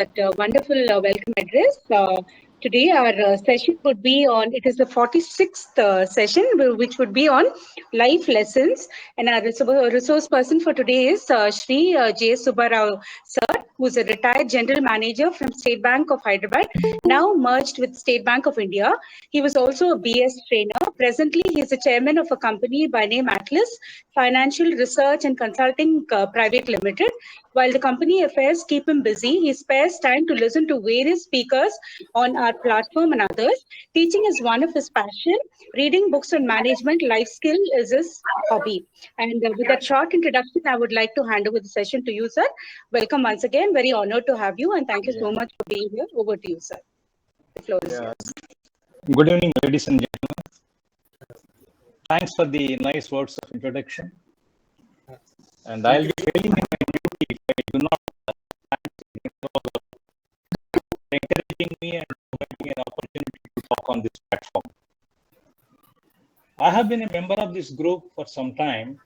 that wonderful welcome address. Today, our session would be on, it is the 46th session, which would be on life lessons. And our resource person for today is Shri J. Subbarao Sir, who is a retired general manager from State Bank of Hyderabad, now merged with State Bank of India. He was also a BS trainer. Presently, he is the chairman of a company by name Atlas Financial Research and Consulting Private Limited. While the company affairs keep him busy, he spares time to listen to various speakers on our platform and others. Teaching is one of his passion. Reading books on management, life skill is his hobby. And with that short introduction, I would like to hand over the session to you, sir. Welcome once again. Very honored to have you, and thank you so much for being here. Over to you, sir. The floor is yours. Good evening, ladies and gentlemen. Thanks for the nice words of introduction. And I'll be failing in my duty if I do not thank encouraging me and providing an opportunity to talk on this platform. I have been a member of this group for some time,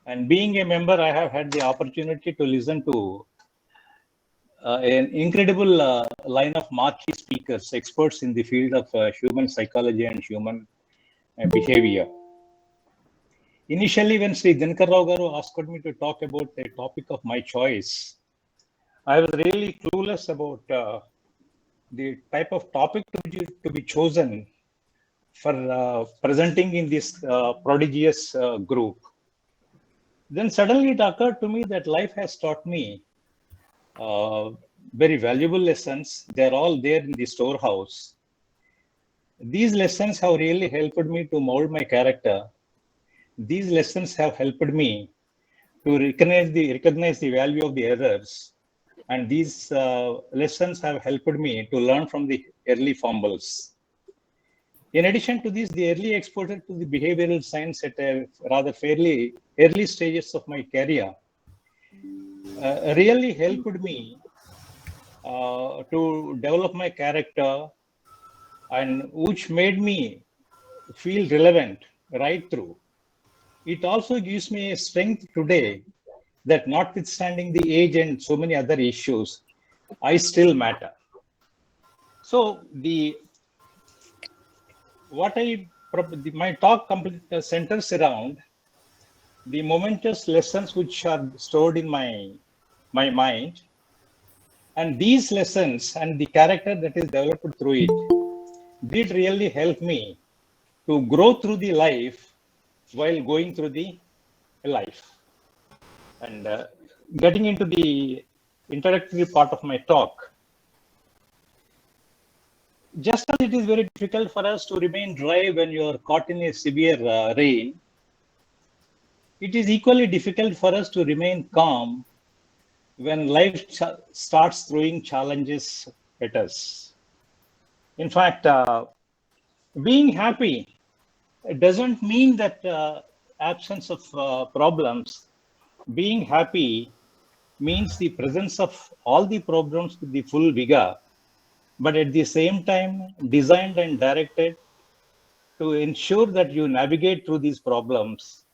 and being a member, I have had the opportunity to listen to an incredible line of marquee speakers, experts in the field of human psychology and human behavior. Initially, when Sri Dinkar Rao Garu asked me to talk about a topic of my choice, I was really clueless about the type of topic to be chosen for presenting in this prodigious group. Then suddenly it occurred to me that life has taught me very valuable lessons. They're all there in the storehouse. These lessons have really helped me to mold my character. These lessons have helped me to recognize the value of the errors. And these lessons have helped me to learn from the early fumbles. In addition to this, the early exposure to the behavioral science at a rather fairly early stages of my career really helped me to develop my character, and which made me feel relevant right through. It also gives me a strength today that notwithstanding the age and so many other issues, I still matter. So my talk centers around the momentous lessons which are stored in my mind, and these lessons and the character that is developed through it did really help me to grow through the life while going through the life. And getting into the introductory part of my talk, just as it is very difficult for us to remain dry when you are caught in a severe rain, it is equally difficult for us to remain calm when life starts throwing challenges at us. In fact, being happy doesn't mean that absence of problems. Being happy means the presence of all the problems with the full vigor, but at the same time designed and directed to ensure that you navigate through these problems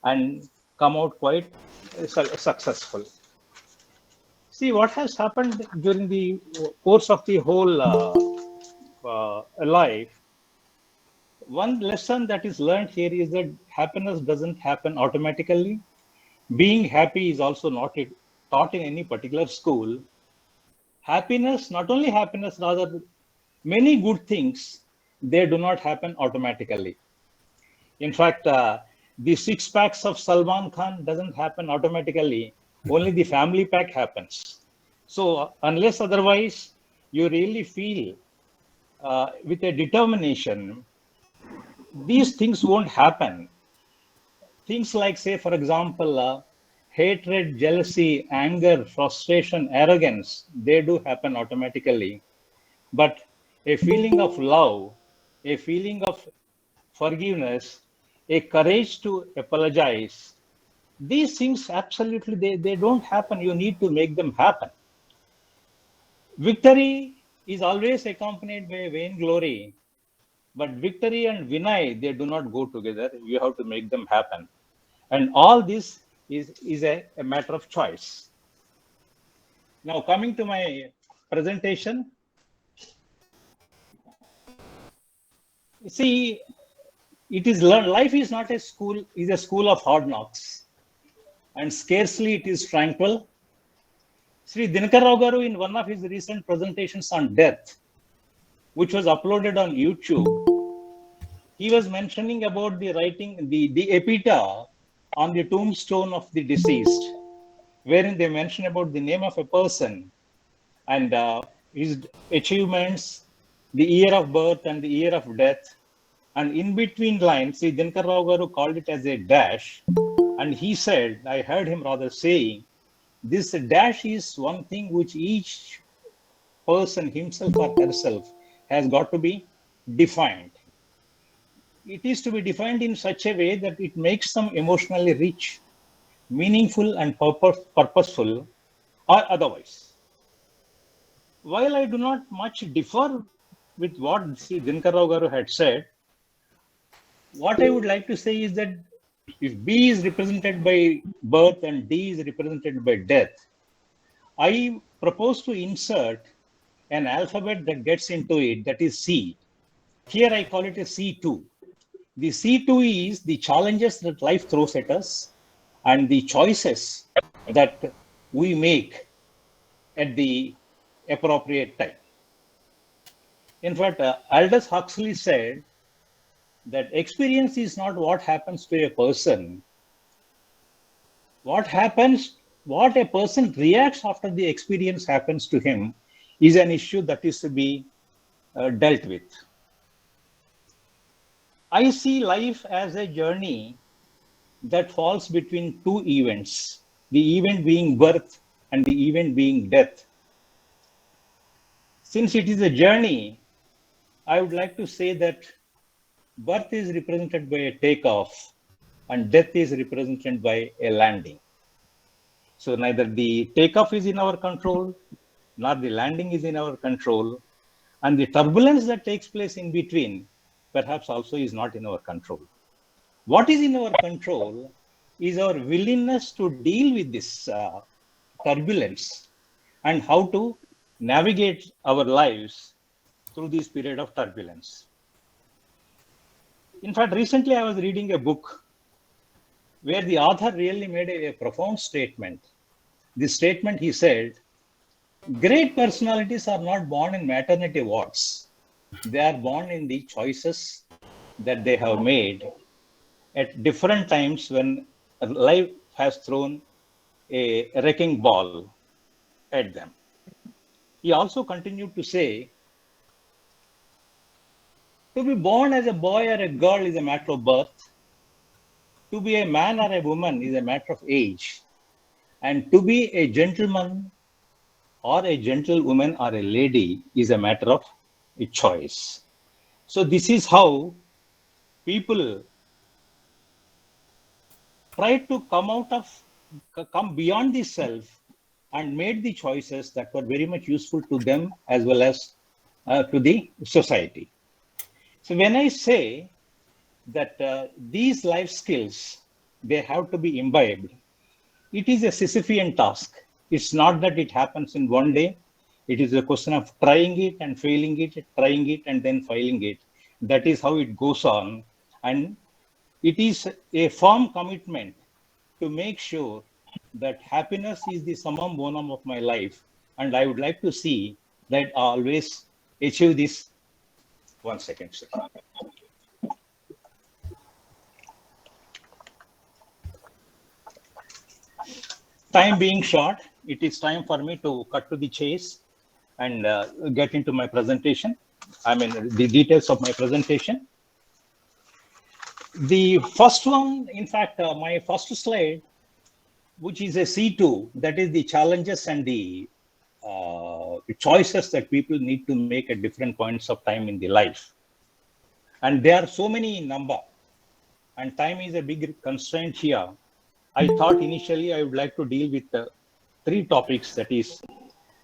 and come out quite successful. See, what has happened during the course of the whole life, one lesson that is learned here is that happiness doesn't happen automatically. Being happy is also not taught in any particular school. Happiness, not only happiness, rather many good things, they do not happen automatically. In fact, the six packs of Salman Khan doesn't happen automatically. Only the family pack happens. So unless otherwise, you really feel with a determination, these things won't happen. Things like, say, for example, hatred, jealousy, anger, frustration, arrogance, they do happen automatically. But a feeling of love, a feeling of forgiveness, a courage to apologize, these things absolutely, they don't happen. You need to make them happen. Victory is always accompanied by vainglory, but victory and Vinay, they do not go together. You have to make them happen. And all this is a matter of choice. Now coming to my presentation, see, it is learned. Life is not a school; is a school of hard knocks, and scarcely it is tranquil. Sri Dinakar Rao Garu, in one of his recent presentations on death, which was uploaded on YouTube, he was mentioning about the writing, the epitaph on the tombstone of the deceased, wherein they mention about the name of a person and his achievements, the year of birth and the year of death. And in between lines, see, Dinkar Rao Garu called it as a dash. And he said, I heard him rather saying, this dash is one thing which each person, himself or herself, has got to be defined. It is to be defined in such a way that it makes them emotionally rich, meaningful, and purposeful, or otherwise. While I do not much differ with what Sri Dinkar Rao Garu had said, what I would like to say is that if B is represented by birth and D is represented by death, I propose to insert an alphabet that gets into it, that is C. Here I call it a C2. The C2 is the challenges that life throws at us and the choices that we make at the appropriate time. In fact, Aldous Huxley said that experience is not what happens to a person. What a person reacts after the experience happens to him is an issue that is to be dealt with. I see life as a journey that falls between two events, the event being birth and the event being death. Since it is a journey, I would like to say that birth is represented by a takeoff and death is represented by a landing. So neither the takeoff is in our control, nor the landing is in our control, and the turbulence that takes place in between perhaps also is not in our control. What is in our control is our willingness to deal with this turbulence and how to navigate our lives through this period of turbulence. In fact, recently I was reading a book where the author really made a profound statement. This statement, he said, great personalities are not born in maternity wards. They are born in the choices that they have made at different times when life has thrown a wrecking ball at them. He also continued to say, to be born as a boy or a girl is a matter of birth. To be a man or a woman is a matter of age. And to be a gentleman or a gentlewoman or a lady is a matter of a choice. So this is how people try to come beyond the self and made the choices that were very much useful to them as well as to the society. So when I say that these life skills, they have to be imbibed, it is a Sisyphean task. It's not that it happens in one day. It is a question of trying it and failing it, trying it and then failing it. That is how it goes on. And it is a firm commitment to make sure that happiness is the summum bonum of my life. And I would like to see that I always achieve this. 1 second, sir. Time being short, it is time for me to cut to the chase and get into my presentation. I mean, the details of my presentation. The first one, in fact, my first slide, which is a C2, that is the challenges and the choices that people need to make at different points of time in the life. And there are so many in number, and time is a big constraint here. I thought initially I would like to deal with three topics, that is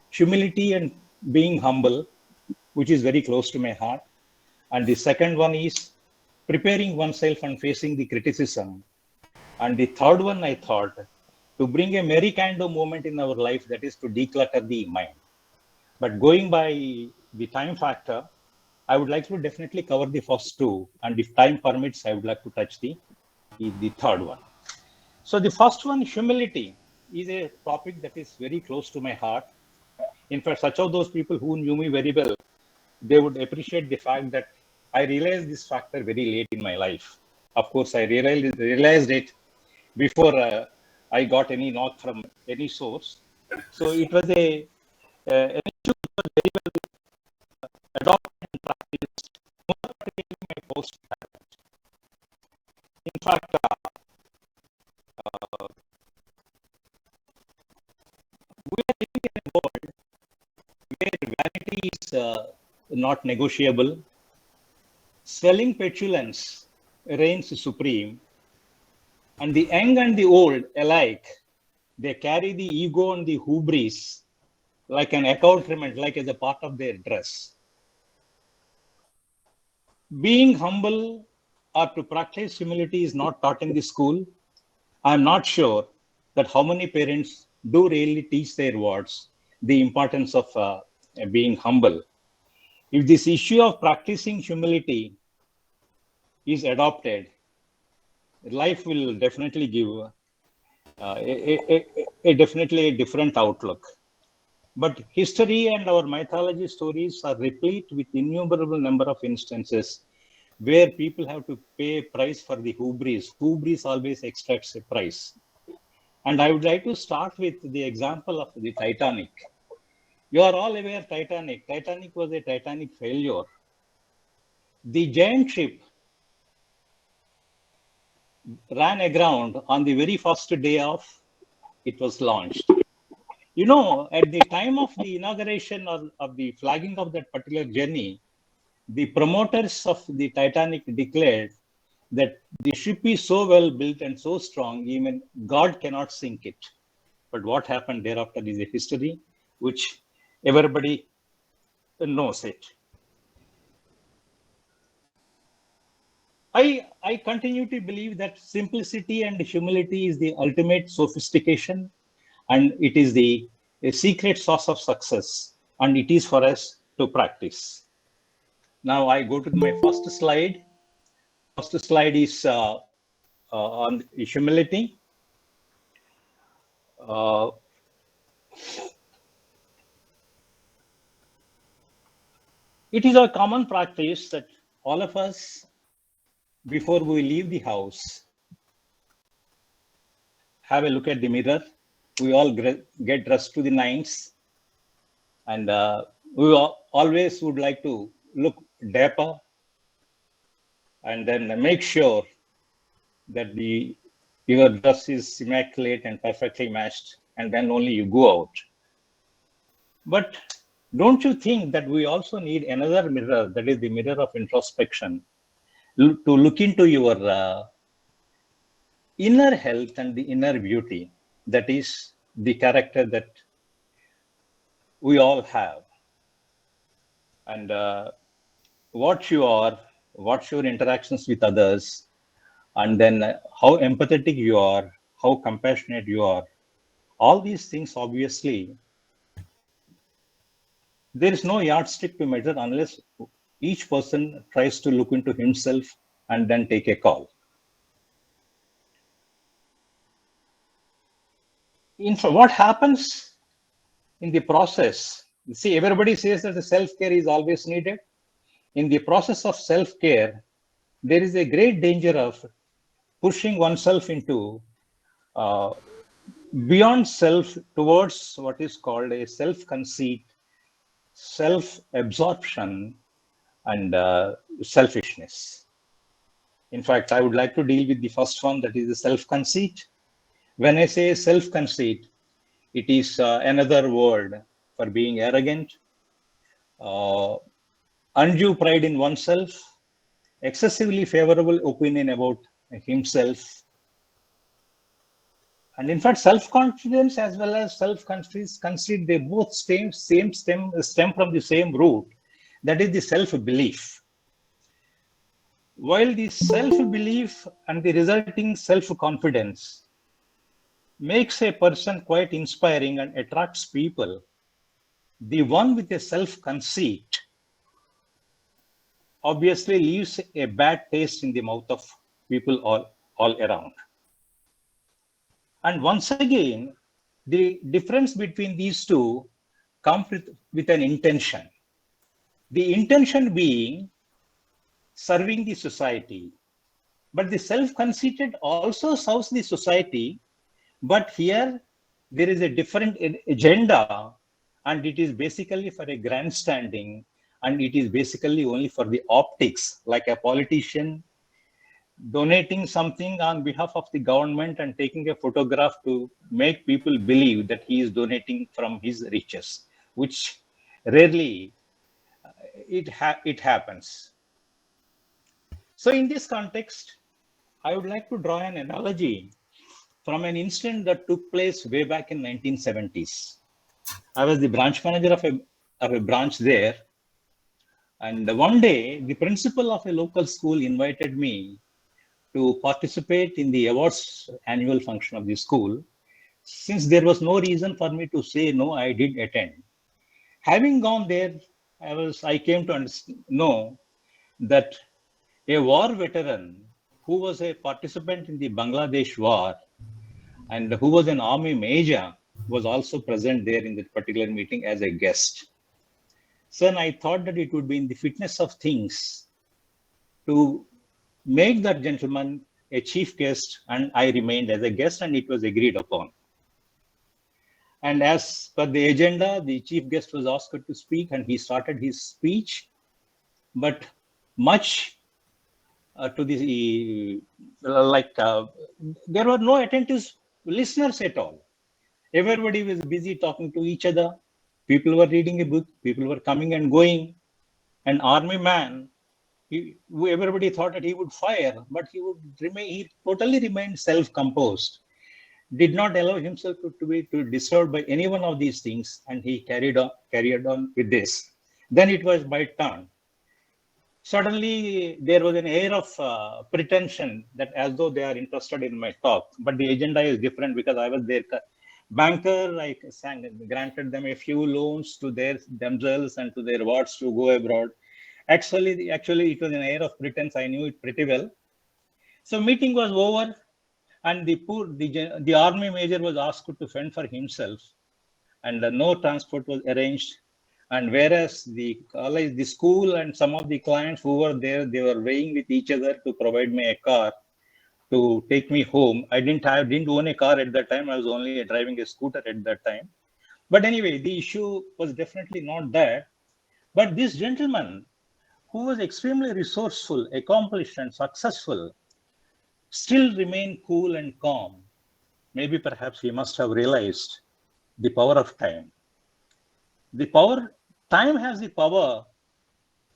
humility and being humble, which is very close to my heart. And the second one is preparing oneself and facing the criticism. And the third one, I thought, to bring a merry kind of moment in our life, that is to declutter the mind. But going by the time factor, I would like to definitely cover the first two, and if time permits, I would like to touch the third one. So the first one, humility, is a topic that is very close to my heart. In fact, such of those people who knew me very well, they would appreciate the fact that I realized this factor very late in my life. Of course, I realized it before I got any knock from any source. So it was an issue that was very well adopted and practiced, more particularly in my post. In fact, we are living in a world where vanity is not negotiable, swelling petulance reigns supreme, and the young and the old alike, they carry the ego and the hubris like an accoutrement, like as a part of their dress. Being humble or to practice humility is not taught in the school. I'm not sure that how many parents do really teach their wards the importance of being humble. If this issue of practicing humility is adopted, life will definitely give definitely a different outlook. But history and our mythology stories are replete with innumerable number of instances where people have to pay a price for the hubris. Hubris always extracts a price. And I would like to start with the example of the Titanic. You are all aware Titanic. Titanic was a Titanic failure. The giant ship ran aground on the very first day of it was launched. You know, at the time of the inauguration or of the flagging of that particular journey, the promoters of the Titanic declared that the ship is so well built and so strong, even God cannot sink it. But what happened thereafter is a history which everybody knows it. I continue to believe that simplicity and humility is the ultimate sophistication, and it is the a secret source of success, and it is for us to practice. Now I go to my first slide. First slide is on humility. Uh, it is a common practice that all of us, before we leave the house, have a look at the mirror. We all get dressed to the nines, and we always would like to look dapper, and then make sure that the your dress is immaculate and perfectly matched, and then only you go out. But don't you think that we also need another mirror, that is the mirror of introspection, to look into your inner health and the inner beauty, that is the character that we all have, and what you are, what's your interactions with others, and then how empathetic you are, how compassionate you are. All these things, obviously, there is no yardstick to measure unless each person tries to look into himself and then take a call. In fact, what happens in the process? See, everybody says that the self-care is always needed. In the process of self-care, there is a great danger of pushing oneself into uh, beyond self towards what is called a self-conceit, self-absorption, and selfishness. In fact, I would like to deal with the first one, that is the self-conceit. When I say self-conceit, it is another word for being arrogant, uh, undue pride in oneself, excessively favorable opinion about himself, and in fact, self-confidence as well as self-conceit, they both stem from the same root, that is the self-belief. While the self-belief and the resulting self-confidence, makes a person quite inspiring and attracts people. The one with a self-conceit obviously leaves a bad taste in the mouth of people all around. And once again, the difference between these two comes with an intention. The intention being serving the society. But the self-conceited also serves the society, but here there is a different agenda, and it is basically for a grandstanding, and it is basically only for the optics, like a politician donating something on behalf of the government and taking a photograph to make people believe that he is donating from his riches, which rarely it happens. So in this context, I would like to draw an analogy from an incident that took place way back in 1970s. I was the branch manager of a branch there, and one day the principal of a local school invited me to participate in the awards annual function of the school. Since there was no reason for me to say no, I did attend. Having gone there, I came to know that a war veteran who was a participant in the Bangladesh war and who was an army major was also present there in that particular meeting as a guest. So I thought that it would be in the fitness of things to make that gentleman a chief guest, and I remained as a guest, and it was agreed upon. And as per the agenda, the chief guest was asked to speak, and he started his speech, but much to the there were no attentive listeners at all. Everybody was busy talking to each other. People were reading a book. People were coming and going. An army man, everybody thought that he would fire, but he would remain. He totally remained self-composed. Did not allow himself to be disturbed by any one of these things, and he carried on with this. Then it was my turn. Suddenly, there was an air of pretension that as though they are interested in my talk, but the agenda is different because I was their banker. I granted them a few loans to themselves and to their wards to go abroad. Actually, it was an air of pretense. I knew it pretty well. So meeting was over, and the army major was asked to fend for himself, and no transport was arranged. And whereas the college, the school, and some of the clients who were there, they were weighing with each other to provide me a car to take me home. I didn't own a car at that time. I was only driving a scooter at that time. But anyway, the issue was definitely not that. But this gentleman, who was extremely resourceful, accomplished, and successful, still remained cool and calm. Maybe perhaps he must have realized the power of time. Time has the power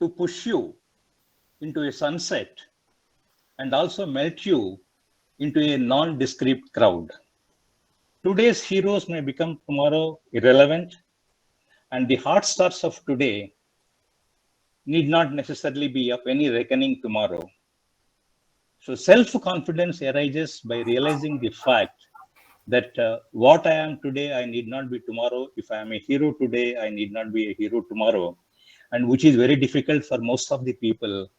to push you into a sunset and also melt you into a nondescript crowd. Today's heroes may become tomorrow irrelevant, and the hot stars of today need not necessarily be of any reckoning tomorrow. So self-confidence arises by realizing the fact that what I am today, I need not be tomorrow. If I am a hero today, I need not be a hero tomorrow, and which is very difficult for most of the people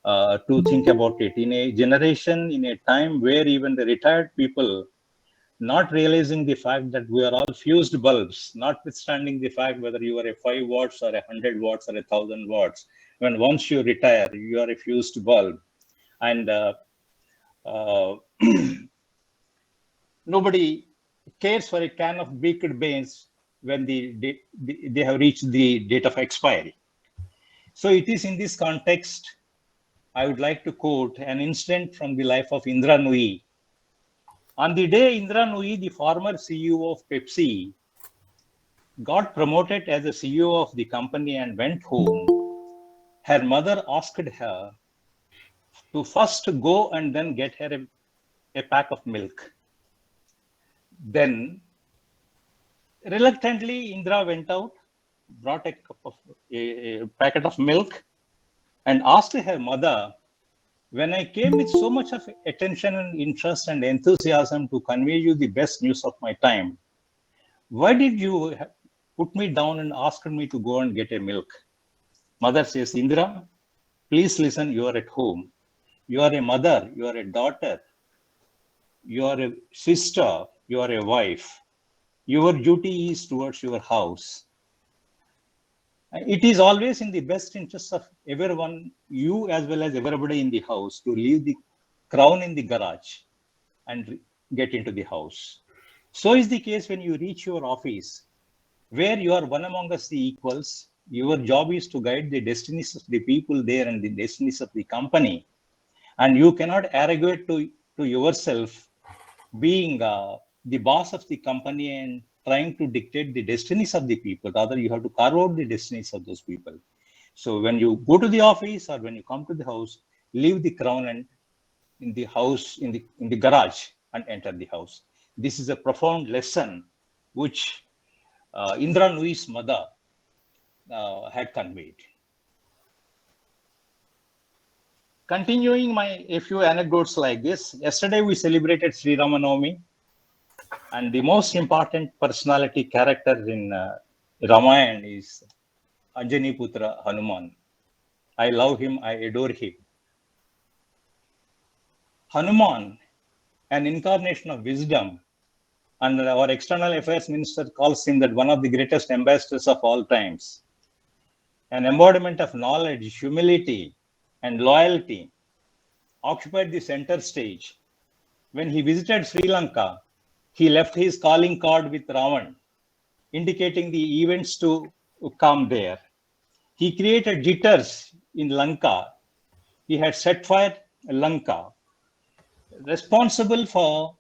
to think about it. In a generation, in a time where even the retired people not realizing the fact that we are all fused bulbs, notwithstanding the fact whether you are a 5 watts or 100 watts or 1,000 watts. When once you retire, you are a fused bulb. And uh, nobody cares for a can of baked beans when they have reached the date of expiry. So it is in this context, I would like to quote an incident from the life of Indra Nooyi. On the day Indra Nooyi, the former CEO of Pepsi, got promoted as the CEO of the company and went home, her mother asked her to first go and then get her a pack of milk. Then, reluctantly, Indra went out, brought a packet of milk, and asked her mother When I came with so much of attention and interest and enthusiasm to convey you the best news of my time, why did you put me down and ask me to go and get a milk? Mother says, Indra, please listen, you are at home. You are a mother, you are a daughter, you are a sister, you are a wife. Your duty is towards your house. It is always in the best interest of everyone, you as well as everybody in the house, to leave the crown in the garage and get into the house. So is the case when you reach your office, where you are one among us the equals. Your job is to guide the destinies of the people there and the destinies of the company. And you cannot arrogate to yourself being the boss of the company and trying to dictate the destinies of the people. Rather, you have to carve out the destinies of those people. So when you go to the office or when you come to the house, leave the crown and in the house, in the garage, and enter the house. This is a profound lesson which Indra Nui's mother had conveyed. Continuing a few anecdotes like this, yesterday we celebrated Sri Ramanavami, and the most important personality character in Ramayana is Anjani Putra Hanuman. I love him, I adore him. Hanuman, an incarnation of wisdom, and our external affairs minister calls him that one of the greatest ambassadors of all times. An embodiment of knowledge, humility, and loyalty occupied the center stage. When he visited Sri Lanka, he left his calling card with Ravan, indicating the events to come there. He created jitters in Lanka. He had set fire Lanka, responsible for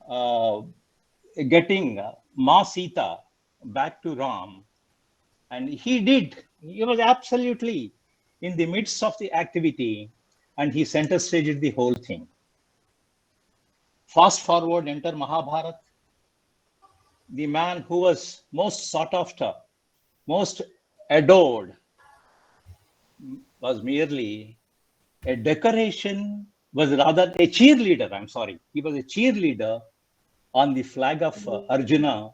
uh, getting Ma Sita back to Ram. And he did. He was absolutely in the midst of the activity, and he center staged the whole thing. Fast forward, enter Mahabharata. The man who was most sought after, most adored, was merely a decoration, was rather a cheerleader. I'm sorry. He was a cheerleader on the flag of Arjuna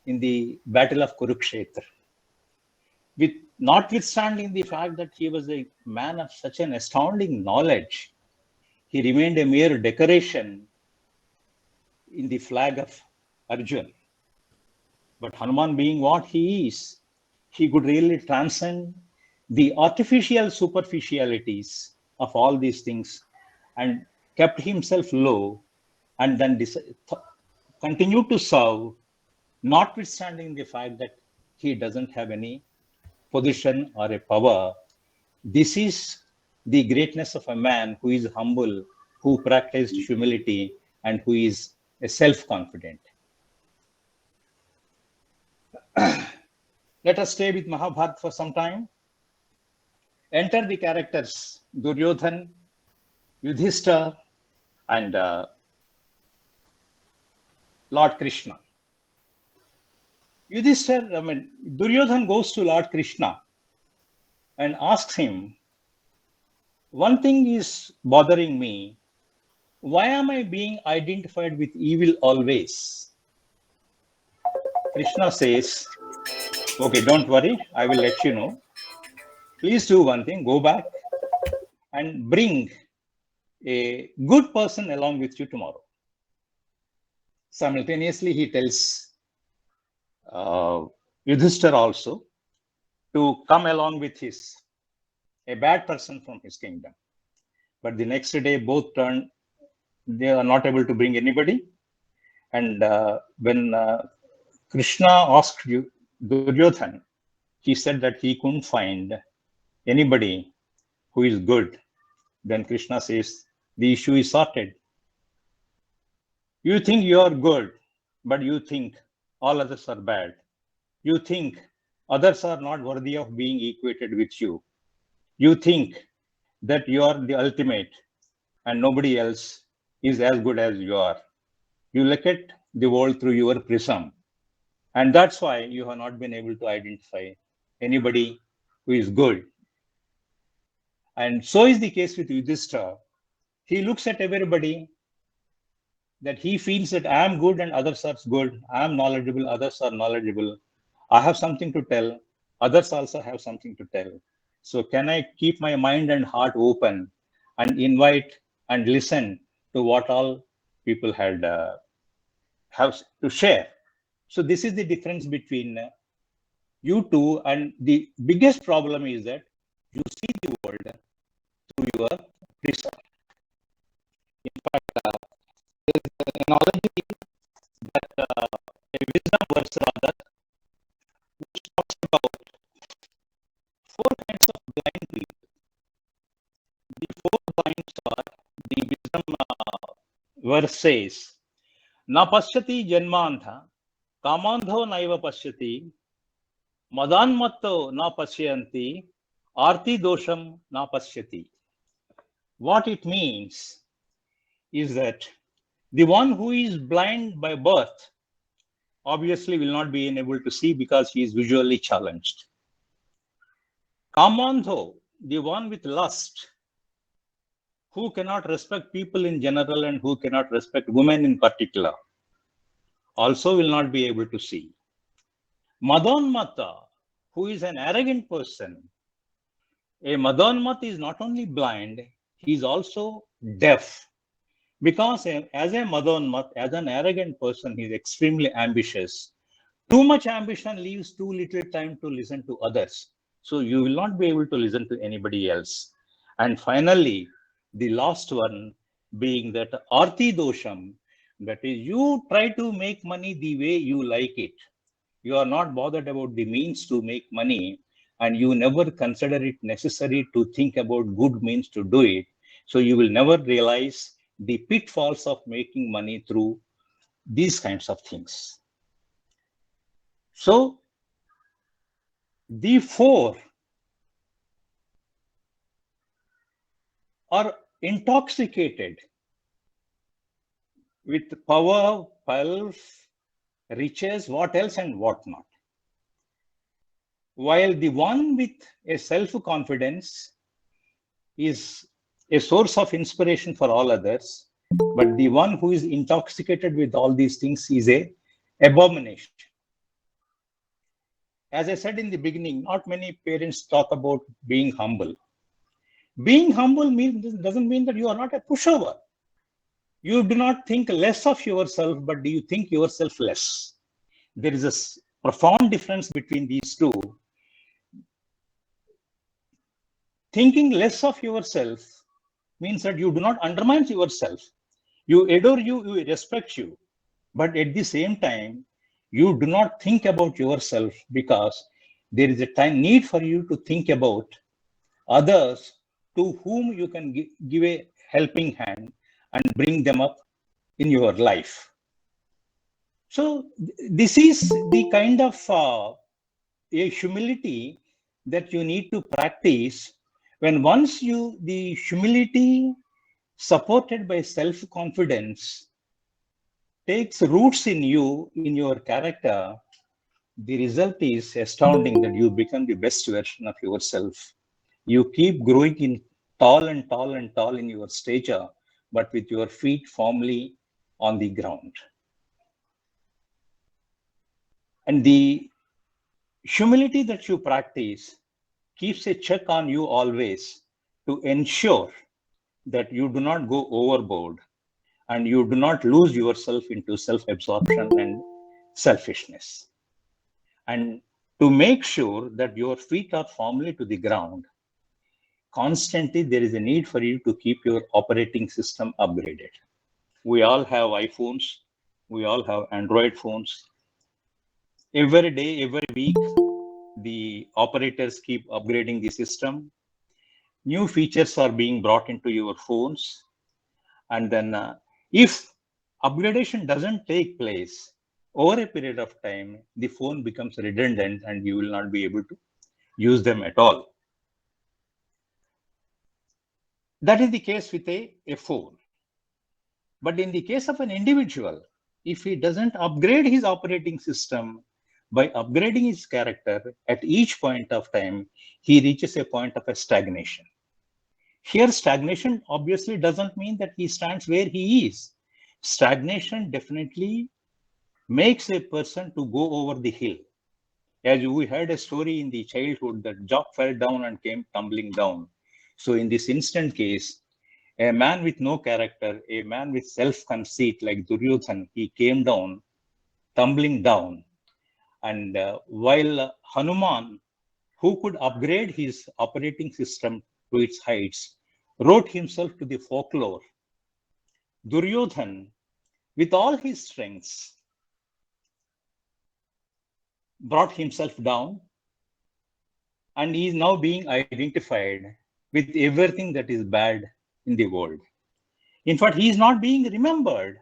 in the Battle of Kurukshetra. With notwithstanding the fact that he was a man of such an astounding knowledge, he remained a mere decoration in the flag of Arjuna. But Hanuman, being what he is, he could really transcend the artificial superficialities of all these things and kept himself low and then continued to serve, notwithstanding the fact that he doesn't have any position or a power. This is the greatness of a man who is humble, who practiced humility, and who is a self-confident. Let us stay with Mahabharata for some time. Enter the characters Duryodhan, Yudhishthira, and Lord Krishna. Duryodhan goes to Lord Krishna and asks him, one thing is bothering me. Why am I being identified with evil always? Krishna says, okay, don't worry, I will let you know. Please do one thing, go back and bring a good person along with you tomorrow. Simultaneously, he tells Yudhishthira also to come along with a bad person from his kingdom. But the next day, both turn, they are not able to bring anybody. And when Krishna asked Duryodhan, he said that he couldn't find anybody who is good. Then Krishna says, the issue is sorted. You think you are good, but you think all others are bad. You think others are not worthy of being equated with you. You think that you are the ultimate and nobody else is as good as you are. You look at the world through your prism. And that's why you have not been able to identify anybody who is good. And so is the case with Yudhishthira. He looks at everybody that he feels that I am good and others are good. I am knowledgeable, others are knowledgeable. I have something to tell. Others also have something to tell. So can I keep my mind and heart open and invite and listen to what all people had have to share? So this is the difference between you two, and the biggest problem is that you see the world through your prism. In fact, there's an analogy that a wisdom verse rather, which talks about four kinds of blind people. The four blinds are, the wisdom verse says, "Na pashyati janmantha, kamandho naiva pashyati, madanmatto na pashyanti, arti dosham na pashyati." What it means is that the one who is blind by birth obviously will not be able to see because he is visually challenged. Kamandho, the one with lust, who cannot respect people in general and who cannot respect women in particular, also will not be able to see. Madonmata, who is an arrogant person. A Madonmat is not only blind, he is also deaf. Because as a Madonmat, as an arrogant person, he is extremely ambitious. Too much ambition leaves too little time to listen to others. So you will not be able to listen to anybody else. And finally, the last one being that Arti Dosham, that is, you try to make money the way you like it. You are not bothered about the means to make money, and you never consider it necessary to think about good means to do it. So you will never realize the pitfalls of making money through these kinds of things. So the four are intoxicated with power, wealth, riches, what else and what not. While the one with a self-confidence is a source of inspiration for all others, but the one who is intoxicated with all these things is a abomination. As I said in the beginning, not many parents talk about being humble. Being humble doesn't mean that you are not a pushover. You do not think less of yourself, but do you think yourself less? There is a profound difference between these two. Thinking less of yourself means that you do not undermine yourself. You adore you, you respect you. But at the same time, you do not think about yourself because there is a need for you to think about others to whom you can give a helping hand and bring them up in your life. So this is the kind of a humility that you need to practice. When once the humility supported by self-confidence takes roots in you, in your character, the result is astounding that you become the best version of yourself. You keep growing in tall and tall and tall in your stature, but with your feet firmly on the ground. And the humility that you practice keeps a check on you always to ensure that you do not go overboard and you do not lose yourself into self-absorption and selfishness. And to make sure that your feet are firmly to the ground, constantly there is a need for you to keep your operating system upgraded. We all have iPhones, we all have Android phones. Every day, every week, the operators keep upgrading the system. New features are being brought into your phones. And then if upgradation doesn't take place over a period of time, the phone becomes redundant and you will not be able to use them at all. That is the case with a phone. But in the case of an individual, if he doesn't upgrade his operating system by upgrading his character at each point of time, he reaches a point of a stagnation. Here, stagnation obviously doesn't mean that he stands where he is. Stagnation definitely makes a person to go over the hill. As we had a story in the childhood that Jock fell down and came tumbling down. So in this instant case, a man with no character, a man with self-conceit like Duryodhan, he came down, tumbling down. And while Hanuman, who could upgrade his operating system to its heights, wrote himself to the folklore, Duryodhan, with all his strengths, brought himself down and he is now being identified with everything that is bad in the world. In fact, he is not being remembered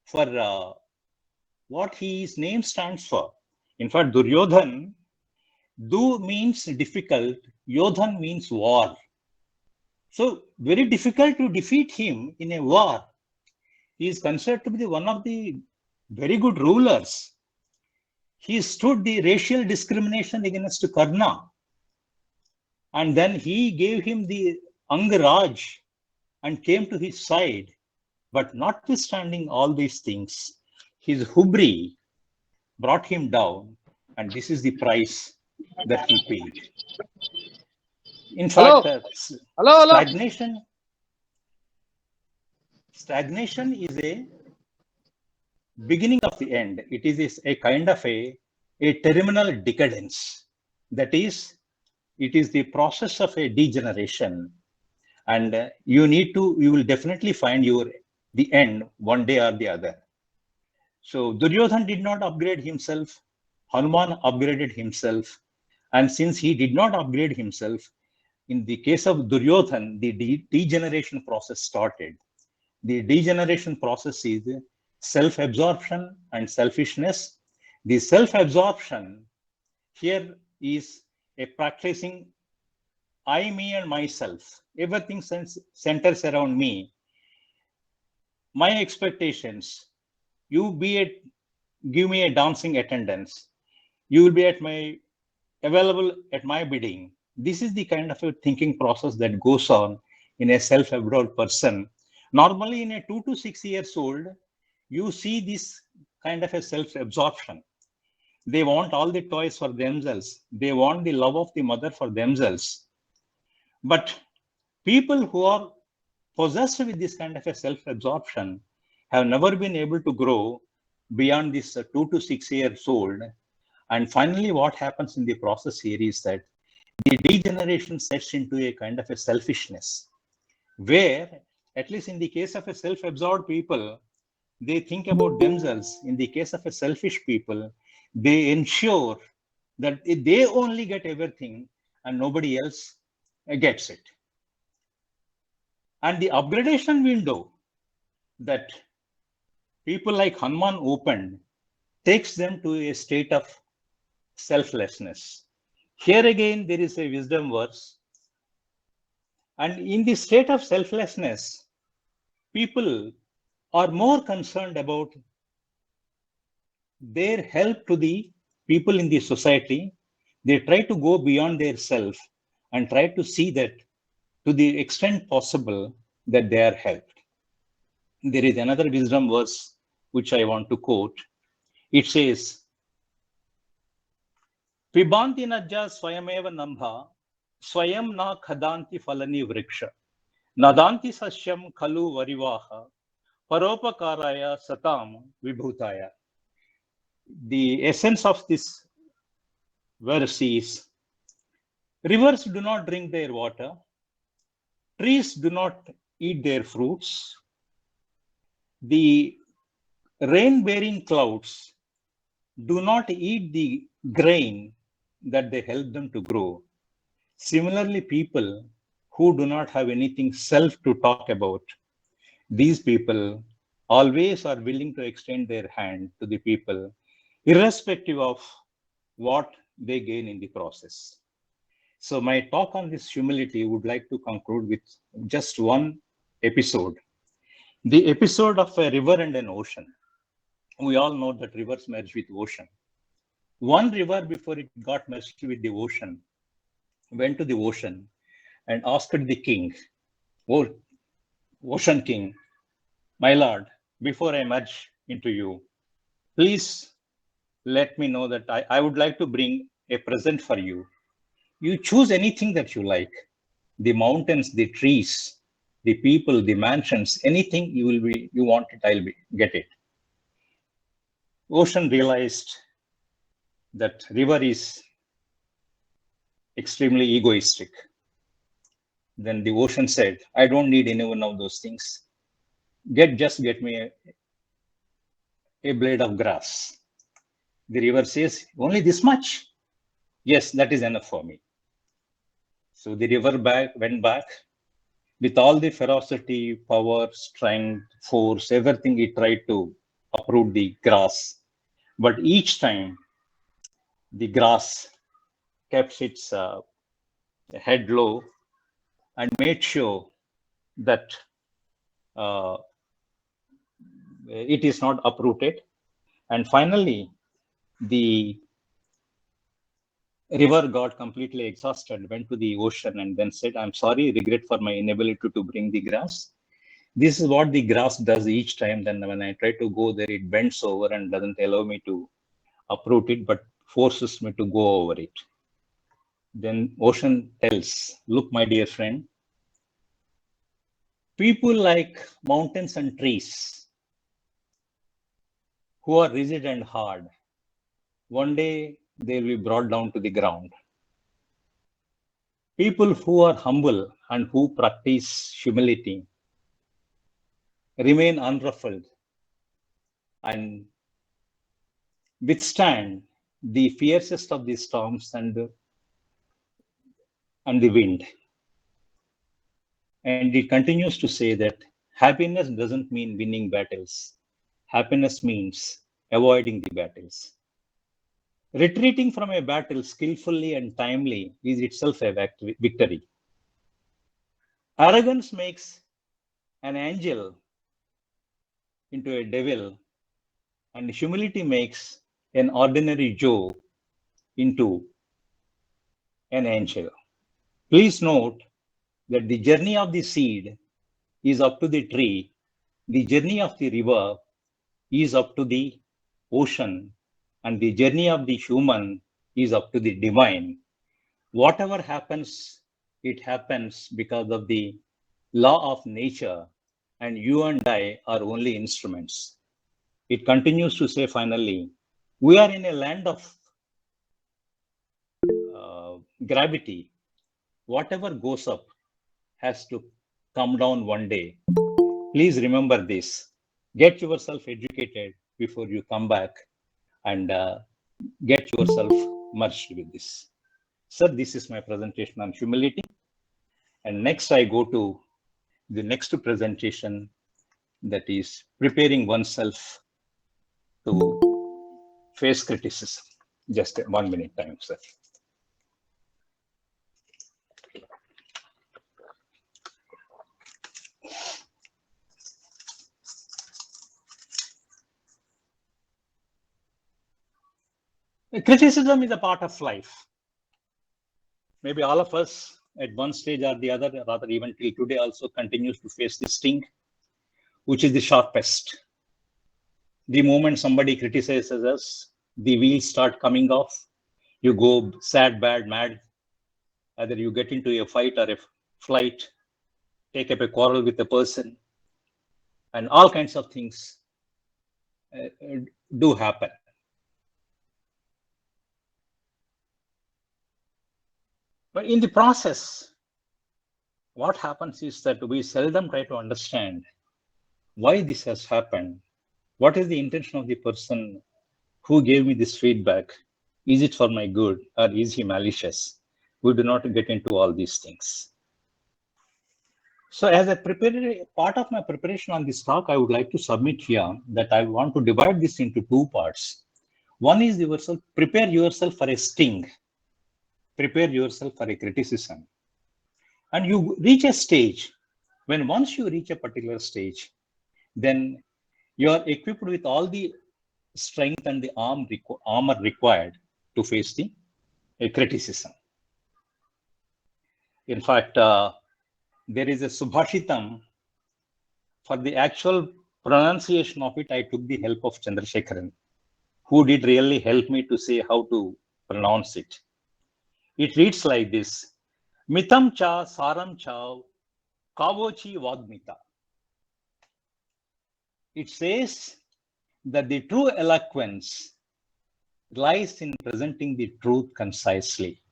for what his name stands for. In fact, Duryodhan, Du means difficult, Yodhan means war. So, very difficult to defeat him in a war. He is considered to be one of the very good rulers. He stood the racial discrimination against Karna. And then he gave him the Angaraj and came to his side. But notwithstanding all these things, his hubri brought him down, and this is the price that he paid. In Hello, fact, hello. stagnation is a beginning of the end. It is a kind of a terminal decadence. That is, it is the process of a degeneration. And you will definitely find the end one day or the other. So Duryodhan did not upgrade himself. Hanuman upgraded himself. And since he did not upgrade himself, in the case of Duryodhan, the degeneration process started. The degeneration process is self-absorption and selfishness. The self-absorption here is a practicing I, me, and myself. Everything centers around me. My expectations. Give me a dancing attendance. You will be available at my bidding. This is the kind of a thinking process that goes on in a self-absorbed person. Normally, in a 2 to 6 years old, you see this kind of a self-absorption. They want all the toys for themselves. They want the love of the mother for themselves. But people who are possessed with this kind of a self-absorption have never been able to grow beyond this 2 to 6 years old. And finally, what happens in the process here is that the degeneration sets into a kind of a selfishness, where, at least in the case of a self-absorbed people, they think about themselves. In the case of a selfish people, they ensure that they only get everything and nobody else gets it. And the upgradation window that people like Hanuman opened takes them to a state of selflessness. Here again, there is a wisdom verse. And in the state of selflessness, people are more concerned about their help to the people in the society. They try to go beyond their self and try to see that to the extent possible that they are helped. There is another wisdom verse which I want to quote. It says, Pibanti najja swayameva nambha, swayam na khadanti falani vriksha, nadanti sasyam khalu varivaha, paropakaraya satam vibhutaya. The essence of this verse is, rivers do not drink their water, trees do not eat their fruits, the rain-bearing clouds do not eat the grain that they help them to grow. Similarly, people who do not have anything self to talk about, these people always are willing to extend their hand to the people, irrespective of what they gain in the process. So my talk on this humility would like to conclude with just one episode. The episode of a river and an ocean. We all know that rivers merge with ocean. One river, before it got merged with the ocean, went to the ocean and asked the king, O Ocean King, my lord, before I merge into you, please let me know that I would like to bring a present for you. You choose anything that you like. The mountains, the trees, the people, the mansions, anything you want it, get it. Ocean realized that river is extremely egoistic. Then the ocean said, I don't need any one of those things. Just get me a blade of grass. The river says, only this much? Yes, that is enough for me. So the river went back with all the ferocity, power, strength, force, everything it tried to uproot the grass. But each time the grass kept its head low and made sure that uh, it is not uprooted. And finally, the river got completely exhausted, went to the ocean, and then said, I'm sorry, regret for my inability to bring the grass. This is what the grass does each time. Then when I try to go there, it bends over and doesn't allow me to uproot it, but forces me to go over it. Then ocean tells, look, my dear friend, people like mountains and trees who are rigid and hard, one day they will be brought down to the ground. People who are humble and who practice humility remain unruffled and withstand the fiercest of the storms and the wind. And it continues to say that happiness doesn't mean winning battles. Happiness means avoiding the battles. Retreating from a battle skillfully and timely is itself a victory. Arrogance makes an angel into a devil, and humility makes an ordinary Joe into an angel. Please note that the journey of the seed is up to the tree, the journey of the river is up to the ocean, and the journey of the human is up to the divine. Whatever happens, it happens because of the law of nature, and you and I are only instruments. It continues to say finally, we are in a land of gravity. Whatever goes up has to come down one day. Please remember this. Get yourself educated before you come back and get yourself merged with this. Sir, this is my presentation on humility. And next I go to the next presentation, that is preparing oneself to face criticism. Just 1 minute time, sir. Criticism is a part of life. Maybe all of us at one stage or the other, rather even till today also continues to face this sting, which is the sharpest. The moment somebody criticizes us, the wheels start coming off. You go sad, bad, mad. Either you get into a fight or a flight, take up a quarrel with a person, and all kinds of things do happen. But in the process, what happens is that we seldom try to understand why this has happened. What is the intention of the person who gave me this feedback? Is it for my good or is he malicious? We do not get into all these things. So as a part of my preparation on this talk, I would like to submit here that I want to divide this into two parts. One is prepare yourself for a sting, prepare yourself for a criticism. And you reach a stage, when once you reach a particular stage, then you are equipped with all the strength and the armor required to face the criticism. In fact, There is a Subhashitam. For the actual pronunciation of it, I took the help of Chandrasekharan, who did really help me to say how to pronounce it. It reads like this: Mitam cha saram cha kavochi vadmita. It says that the true eloquence lies in presenting the truth concisely.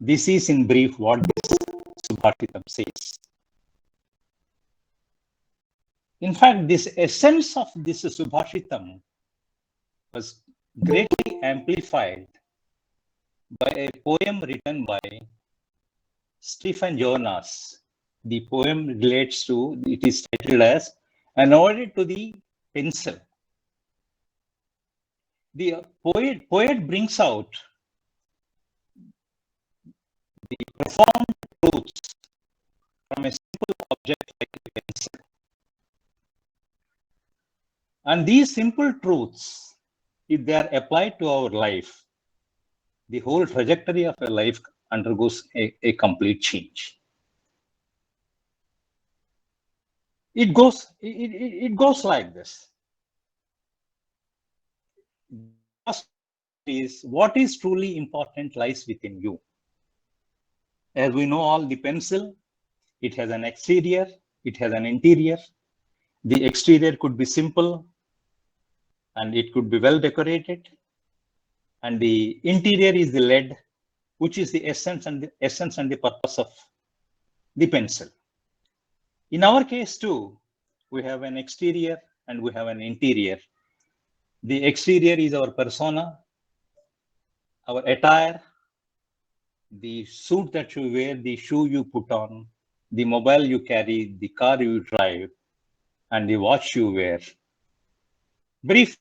This is in brief what this Subhashitam says. In fact, this essence of this Subhashitam was greatly amplified by a poem written by Stephen Jonas. The poem relates to, it is titled as An Ode to the Pencil. The poet brings out the profound truths from a simple object like a pencil. And these simple truths, if they are applied to our life, the whole trajectory of a life undergoes a complete change. It goes like this. First is what is truly important lies within you. As we know all, the pencil, it has an exterior, it has an interior. The exterior could be simple and it could be well decorated. And the interior is the lead, which is the essence and the purpose of the pencil. In our case too, we have an exterior and we have an interior. The exterior is our persona, our attire, the suit that you wear, the shoe you put on, the mobile you carry, the car you drive, and the watch you wear. Brief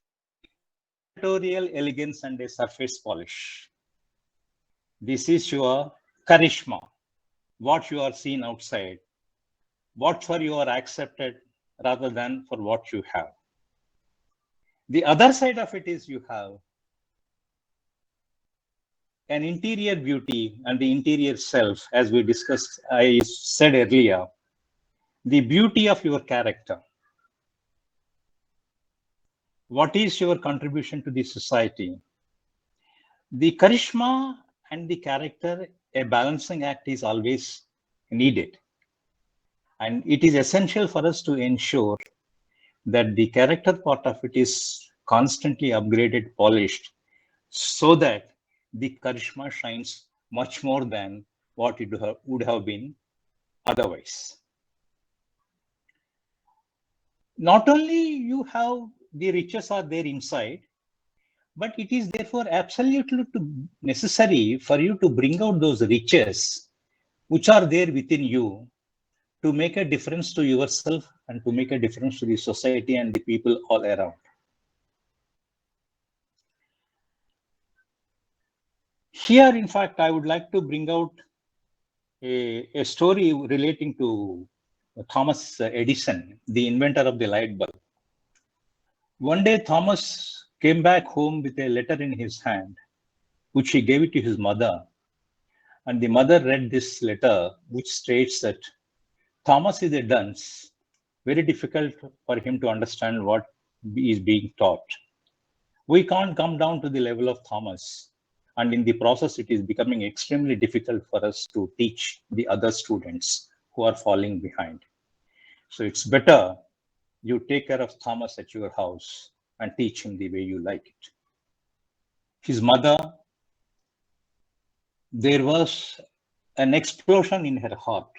editorial elegance and a surface polish. This is your charisma, what you are seen outside, what for you are accepted rather than for what you have. The other side of it is you have an interior beauty and the interior self, as we discussed, I said earlier, the beauty of your character. What is your contribution to the society? The charisma and the character, a balancing act is always needed. And it is essential for us to ensure that the character part of it is constantly upgraded, polished, so that the charisma shines much more than what it would have been otherwise. Not only you have the riches are there inside, but it is therefore absolutely necessary for you to bring out those riches which are there within you to make a difference to yourself and to make a difference to the society and the people all around. Here, in fact, I would like to bring out a story relating to Thomas Edison, the inventor of the light bulb. One day, Thomas came back home with a letter in his hand, which he gave it to his mother. And the mother read this letter, which states that Thomas is a dunce, very difficult for him to understand what is being taught. We can't come down to the level of Thomas. And in the process, it is becoming extremely difficult for us to teach the other students who are falling behind. So it's better you take care of Thomas at your house and teach him the way you like it. His mother, there was an explosion in her heart,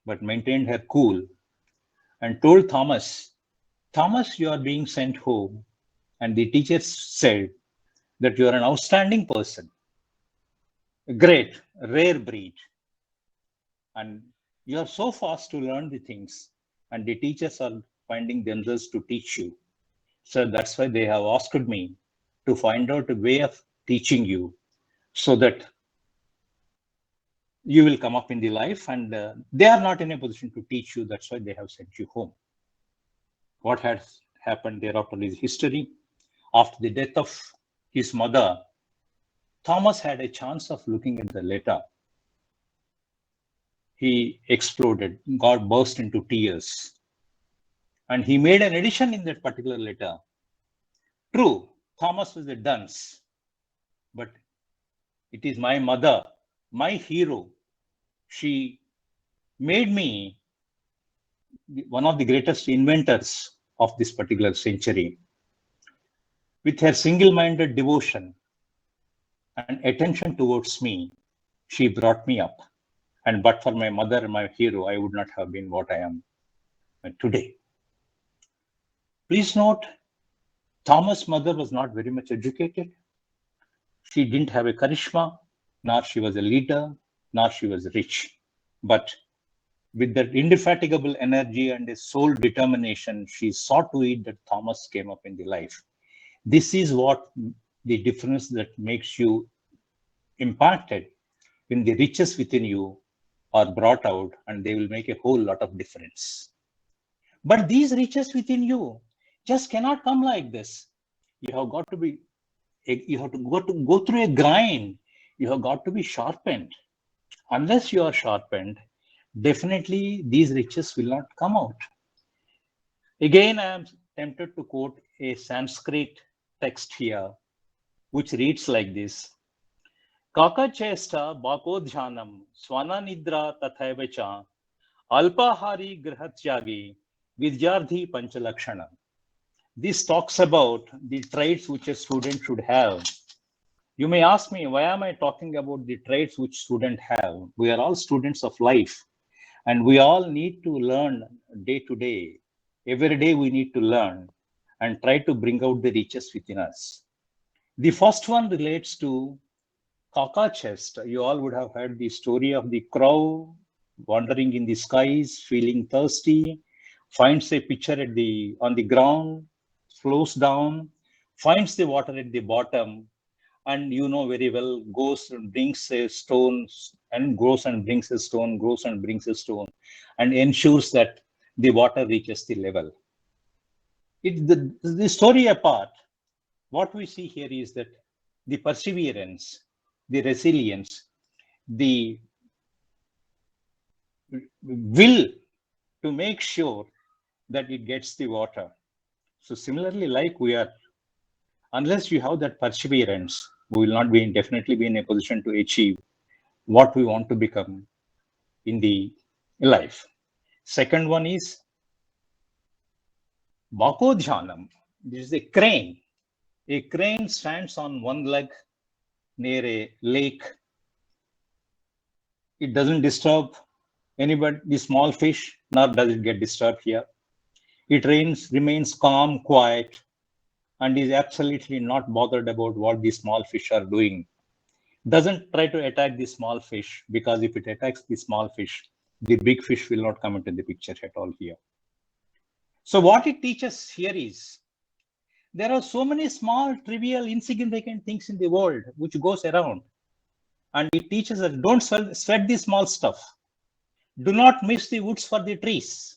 but maintained her cool and told Thomas, Thomas, you are being sent home. And the teacher said that you are an outstanding person, a great, rare breed. And you are so fast to learn the things, and the teachers are finding themselves to teach you. So that's why they have asked me to find out a way of teaching you so that you will come up in the life, and they are not in a position to teach you. That's why they have sent you home. What has happened thereafter is history. After the death of his mother, Thomas had a chance of looking at the letter. he exploded. God burst into tears. And he made an addition in that particular letter. True, Thomas was a dunce, but it is my mother, my hero. She made me one of the greatest inventors of this particular century. With her single minded devotion and attention towards me, she brought me up. And but for my mother, my hero, I would not have been what I am today. Please note, Thomas' mother was not very much educated. She didn't have a charisma, nor she was a leader, nor she was rich. But with that indefatigable energy and a soul determination, she saw to it that Thomas came up in the life. This is what the difference that makes you impacted when the riches within you are brought out, and they will make a whole lot of difference. But these riches within you just cannot come like this. You have got to be, you have to go through a grind. You have got to be sharpened. Unless you are sharpened, definitely these riches will not come out. Again, I am tempted to quote a Sanskrit text here, which reads like this. Kakachesta bakodhyanam swananidra tathaivacha alpahari grihatyagi vidyardhi panchalakshana. This talks about the traits which a student should have. You may ask me, why am I talking about the traits which students have? We are all students of life, and we all need to learn day to day. Every day we need to learn and try to bring out the riches within us. The first one relates to Kaka chest. You all would have heard the story of the crow wandering in the skies, feeling thirsty, finds a pitcher on the ground, flows down, finds the water at the bottom, and you know very well, goes and brings a stone, and goes and brings a stone, goes and brings a stone, and ensures that the water reaches the level. The story apart, what we see here is that the perseverance, the resilience, the will to make sure that it gets the water. So similarly, like we are, unless you have that perseverance, we will not be definitely be in a position to achieve what we want to become in the life. Second one is Bakodhyanam. This is a crane. A crane stands on one leg near a lake. It doesn't disturb anybody, the small fish, nor does it get disturbed here. It remains calm, quiet, and is absolutely not bothered about what the small fish are doing. Doesn't try to attack the small fish, because if it attacks the small fish, the big fish will not come into the picture at all here. So what it teaches here is, there are so many small, trivial, insignificant things in the world which goes around. And it teaches us, don't sweat the small stuff. Do not miss the woods for the trees.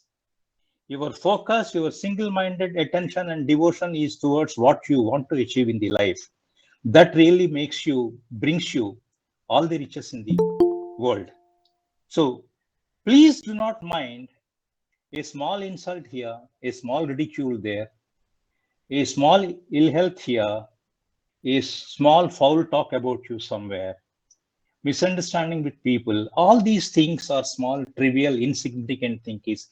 Your focus, your single-minded attention and devotion is towards what you want to achieve in the life. That really brings you all the riches in the world. So please do not mind a small insult here, a small ridicule there, a small ill health here, a small foul talk about you somewhere, misunderstanding with people. All these things are small, trivial, insignificant things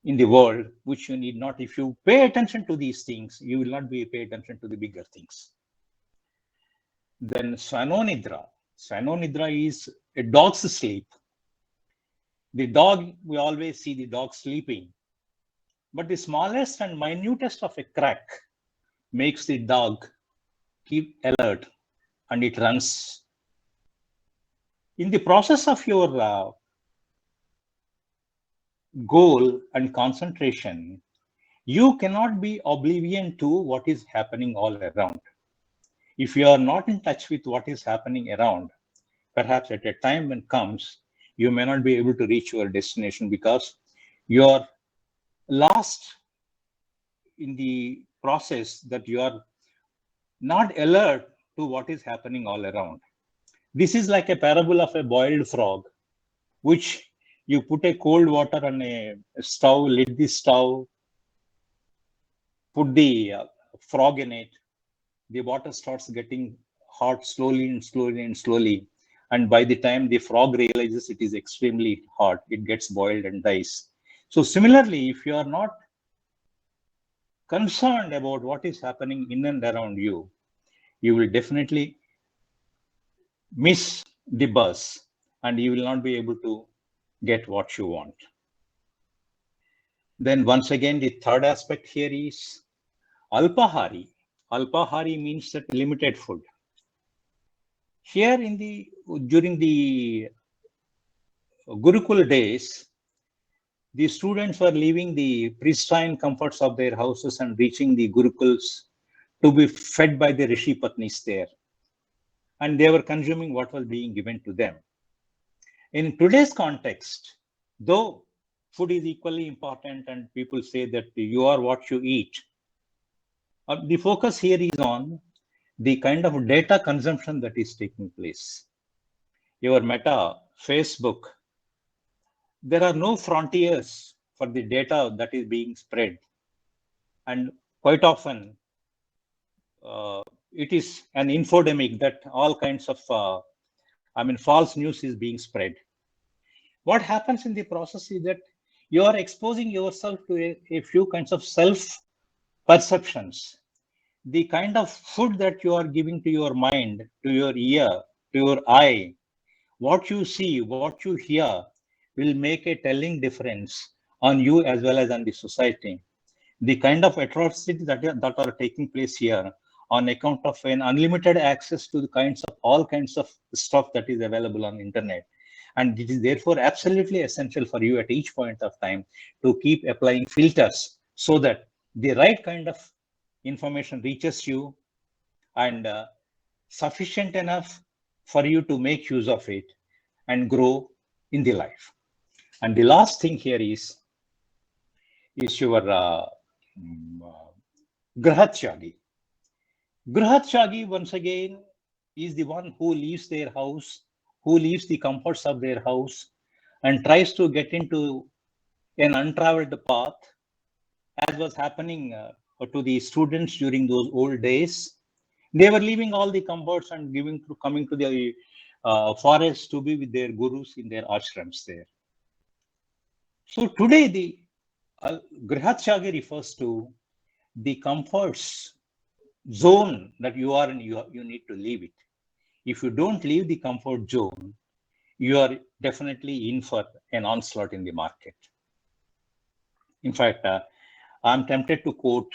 in the world, which you need not. If you pay attention to these things, you will not pay attention to the bigger things. Then Swanonidra. Swanonidra is a dog's sleep. The dog, we always see the dog sleeping. But the smallest and minutest of a crack makes the dog keep alert, and it runs. In the process of your goal and concentration, you cannot be oblivion to what is happening all around. If you are not in touch with what is happening around, perhaps at a time when comes, you may not be able to reach your destination, because you are lost in the process, that you are not alert to what is happening all around. This is like a parable of a boiled frog, which You put a cold water on a stove, lit the stove, put the frog in it. The water starts getting hot slowly and slowly and slowly. And by the time the frog realizes it is extremely hot, it gets boiled and dies. So similarly, if you are not concerned about what is happening in and around you, you will definitely miss the bus and you will not be able to get what you want. Then once again, the third aspect here is alpahari. Alpahari means that limited food. Here during the Gurukul days, the students were leaving the pristine comforts of their houses and reaching the Gurukuls to be fed by the Rishi Patnis there. And they were consuming what was being given to them. In today's context, though food is equally important and people say that you are what you eat, the focus here is on the kind of data consumption that is taking place. Your Meta, Facebook, there are no frontiers for the data that is being spread. And quite often, it is an infodemic that all kinds of, false news is being spread. What happens in the process is that you are exposing yourself to a few kinds of self perceptions. The kind of food that you are giving to your mind, to your ear, to your eye, what you see, what you hear will make a telling difference on you as well as on the society. The kind of atrocities that are taking place here on account of an unlimited access to the all kinds of stuff that is available on internet. And it is therefore absolutely essential for you at each point of time to keep applying filters so that the right kind of information reaches you and sufficient enough for you to make use of it and grow in the life. And the last thing here is your Grahatshagi. Grahatshagi, once again, is the one who leaves their house, who leaves the comforts of their house, and tries to get into an untraveled path, as was happening to the students during those old days. They were leaving all the comforts and coming to the forest to be with their gurus in their ashrams there. So today, the Grihatshagi refers to the comforts zone that you are in. You need to leave it. If you don't leave the comfort zone, you are definitely in for an onslaught in the market. In fact, I'm tempted to quote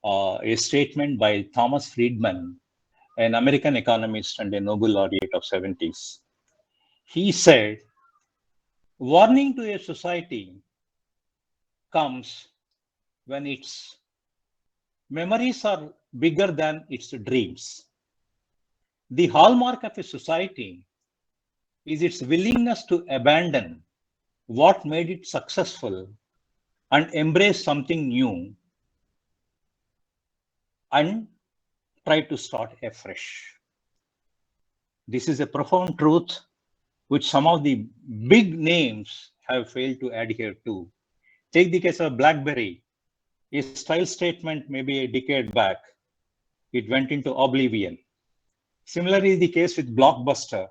a statement by Thomas Friedman, an American economist and a Nobel laureate of 70s. He said, warning to a society comes when its memories are bigger than its dreams. The hallmark of a society is its willingness to abandon what made it successful and embrace something new and try to start afresh. This is a profound truth which some of the big names have failed to adhere to. Take the case of BlackBerry, a style statement maybe a decade back. It went into oblivion. Similarly, the case with Blockbuster.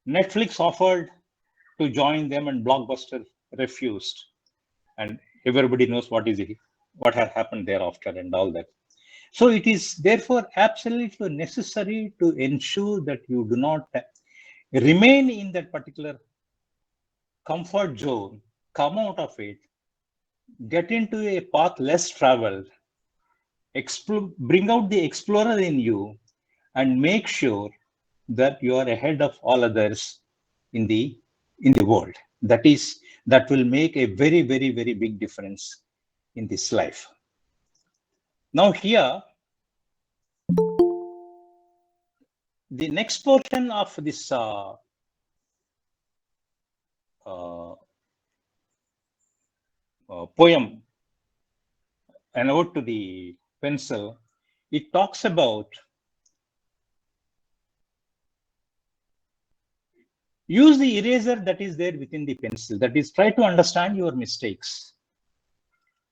Netflix offered to join them and Blockbuster refused. And everybody knows what had happened thereafter and all that. So it is therefore absolutely necessary to ensure that you do not remain in that particular comfort zone, come out of it, get into a path less traveled, bring out the explorer in you, and make sure that you are ahead of all others in the world. That will make a very, very, very big difference in this life. Now here, the next portion of this poem, An Ode to the Pencil, it talks about Use the eraser that is there within the pencil. That is, try to understand your mistakes.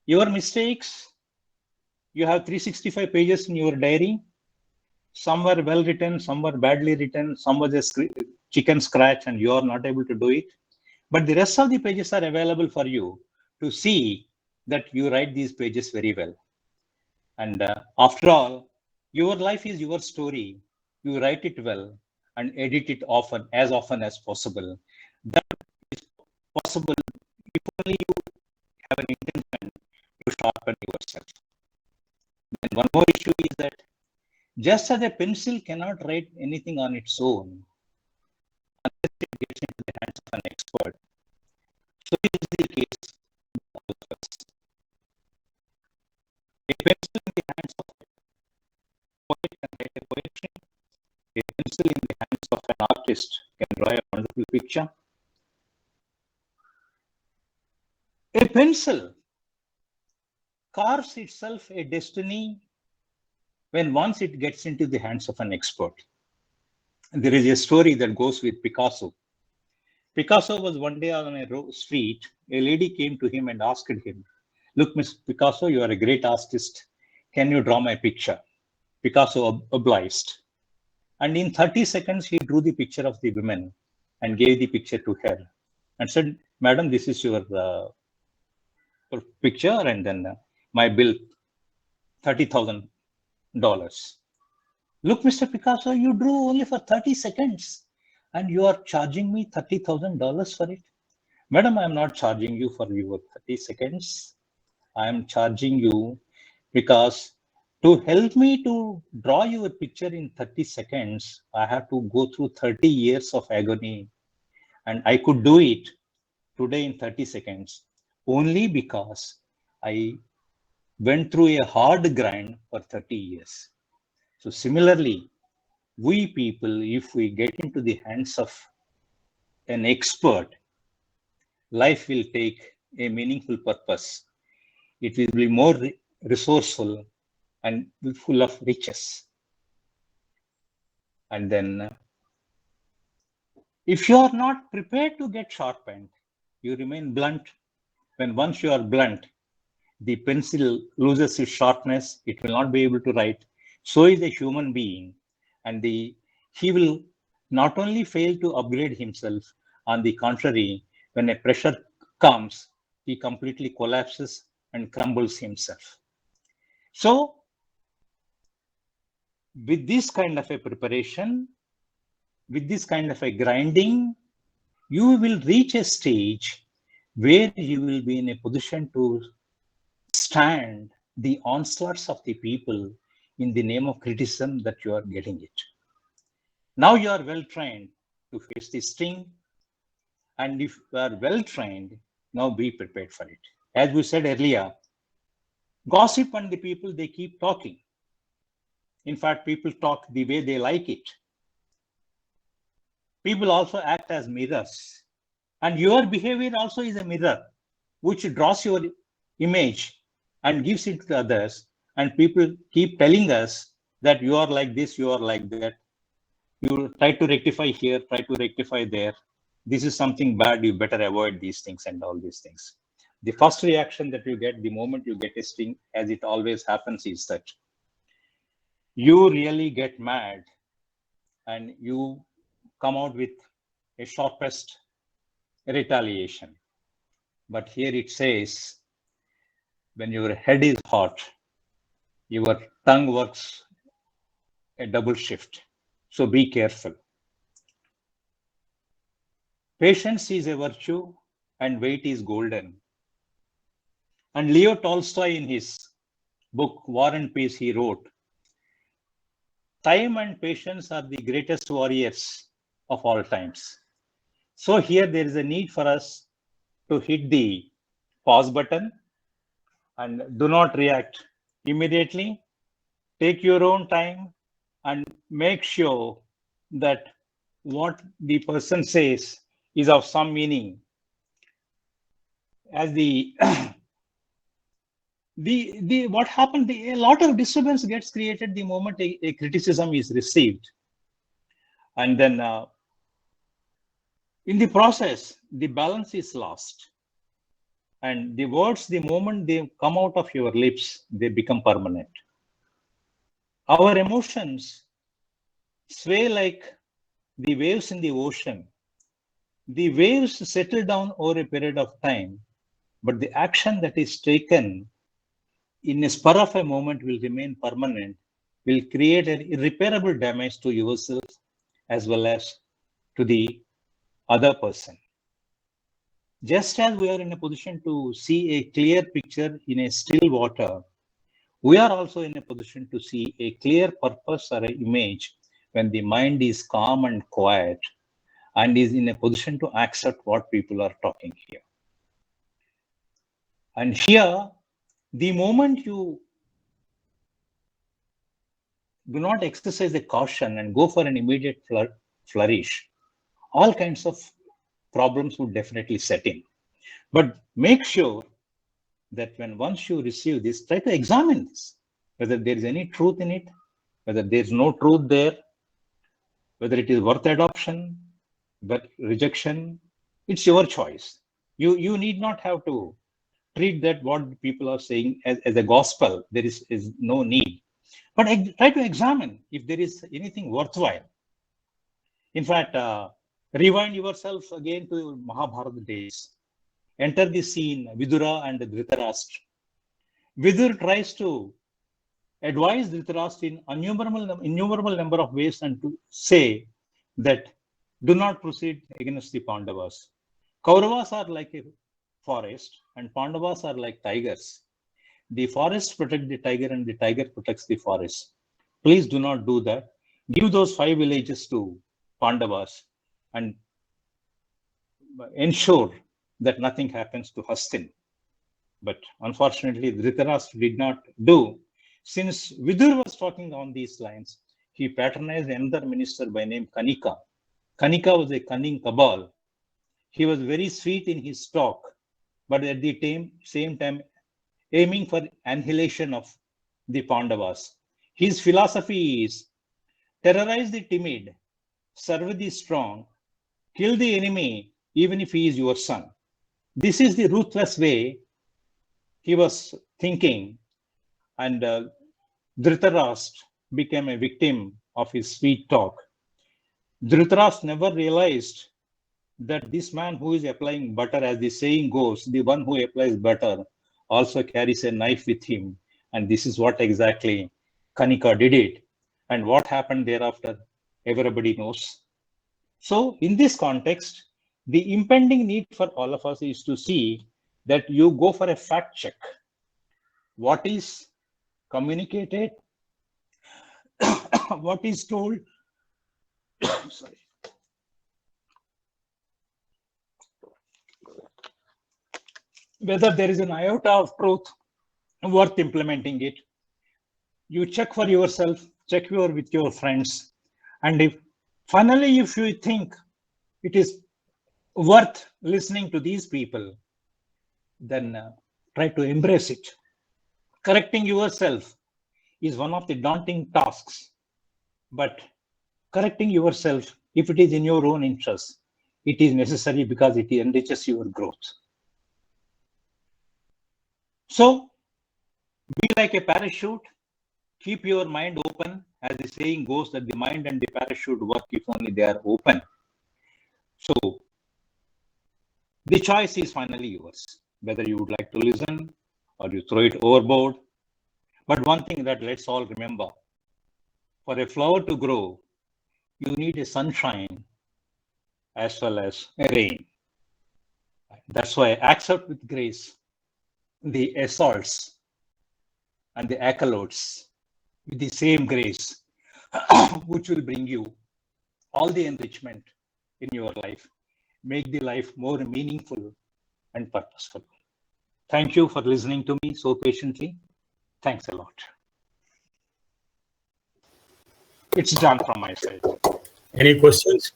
Your mistakes, you have 365 pages in your diary. Some were well written, some were badly written, some was a chicken scratch and you are not able to do it. But the rest of the pages are available for you to see that you write these pages very well. And after all, your life is your story. You write it well and edit it as often as possible. That is possible if only you have an intention to sharpen yourself. And one more issue is that just as a pencil cannot write anything on its own, unless it gets into the hands of an expert, so is the case of all of us. A pencil in the hands of a poet can write a poetry. A pencil in the hands of an artist can draw a wonderful picture. A pencil carves itself a destiny when once it gets into the hands of an expert. There is a story that goes with Picasso. Picasso was one day on a street. A lady came to him and asked him, "Look, Miss Picasso, you are a great artist. Can you draw my picture?" Picasso obliged. And in 30 seconds, he drew the picture of the woman and gave the picture to her and said, "Madam, this is your picture, and then my bill, $30,000. Look, Mr. Picasso, you drew only for 30 seconds and you are charging me $30,000 for it." "Madam, I am not charging you for your 30 seconds. I am charging you because to help me to draw your picture in 30 seconds, I have to go through 30 years of agony. And I could do it today in 30 seconds only because I went through a hard grind for 30 years. So similarly, we people, if we get into the hands of an expert, life will take a meaningful purpose. It will be more resourceful and full of riches. And then if you are not prepared to get sharpened, you remain blunt. When once you are blunt, the pencil loses its sharpness. It will not be able to write. So is a human being. And he will not only fail to upgrade himself, on the contrary, when a pressure comes, he completely collapses and crumbles himself. So with this kind of a preparation, with this kind of a grinding, you will reach a stage where you will be in a position to stand the onslaughts of the people in the name of criticism that you are getting it. Now you are well trained to face the sting, and if you are well trained, now be prepared for it. As we said earlier, gossip and the people, they keep talking. In fact, people talk the way they like it. People also act as mirrors. And your behavior also is a mirror, which draws your image and gives it to others. And people keep telling us that you are like this, you are like that. You try to rectify here, try to rectify there. This is something bad, you better avoid these things and all these things. The first reaction that you get the moment you get a sting, as it always happens, is that you really get mad and you come out with a sharpest retaliation. But here it says, when your head is hot, your tongue works a double shift. So be careful. Patience is a virtue and wait is golden. And Leo Tolstoy, in his book War and Peace, he wrote, "Time and patience are the greatest warriors of all times." So here there is a need for us to hit the pause button and do not react immediately. Take your own time and make sure that what the person says is of some meaning. As the what happened, a lot of disturbance gets created the moment a criticism is received. And then In the process, the balance is lost. And the words, the moment they come out of your lips, they become permanent. Our emotions sway like the waves in the ocean. The waves settle down over a period of time, but the action that is taken in a spur of a moment will remain permanent, will create an irreparable damage to yourself as well as to the other person. Just as we are in a position to see a clear picture in a still water, we are also in a position to see a clear purpose or an image when the mind is calm and quiet and is in a position to accept what people are talking here. And here, the moment you do not exercise the caution and go for an immediate flourish, all kinds of problems would definitely set in. But make sure that when once you receive this, try to examine this, whether there is any truth in it, whether there is no truth there, whether it is worth adoption, but rejection, it's your choice. You need not have to treat that what people are saying as a gospel. There is no need. But try to examine if there is anything worthwhile. In fact, rewind yourself again to Mahabharata days. Enter the scene, Vidura and Dhritarashtra. Vidur tries to advise Dhritarashtra in innumerable number of ways and to say that do not proceed against the Pandavas. Kauravas are like a forest and Pandavas are like tigers. The forest protects the tiger and the tiger protects the forest. Please do not do that. Give those 5 villages to Pandavas and ensure that nothing happens to Hastin. But unfortunately, Dhritarashtra did not do. Since Vidur was talking on these lines, he patronized another minister by name Kanika. Kanika was a cunning cabal. He was very sweet in his talk, but at the same time aiming for annihilation of the Pandavas. His philosophy is terrorize the timid, serve the strong, kill the enemy even if he is your son. This is the ruthless way he was thinking, and Dhritarashtra became a victim of his sweet talk. Dhritarashtra never realized that this man who is applying butter, as the saying goes, the one who applies butter also carries a knife with him. And this is what exactly Kanika did it. And what happened thereafter, everybody knows. So in this context, the impending need for all of us is to see that you go for a fact check. What is communicated, what is told, sorry, whether there is an iota of truth worth implementing it. You check for yourself, check with your friends, and if finally if you think it is worth listening to these people, then try to embrace it. Correcting yourself is one of the daunting tasks, but correcting yourself, if it is in your own interest, it is necessary because it enriches your growth. So be like a parachute, keep your mind open, as the saying goes that the mind and the parachute work if only they are open. So the choice is finally yours, whether you would like to listen or you throw it overboard. But one thing that let's all remember, for a flower to grow, you need a sunshine as well as a rain. That's why accept with grace the assaults and the accolades with the same grace, which will bring you all the enrichment in your life, make the life more meaningful and purposeful. Thank you for listening to me so patiently. Thanks a lot. It's done from my side. Any questions?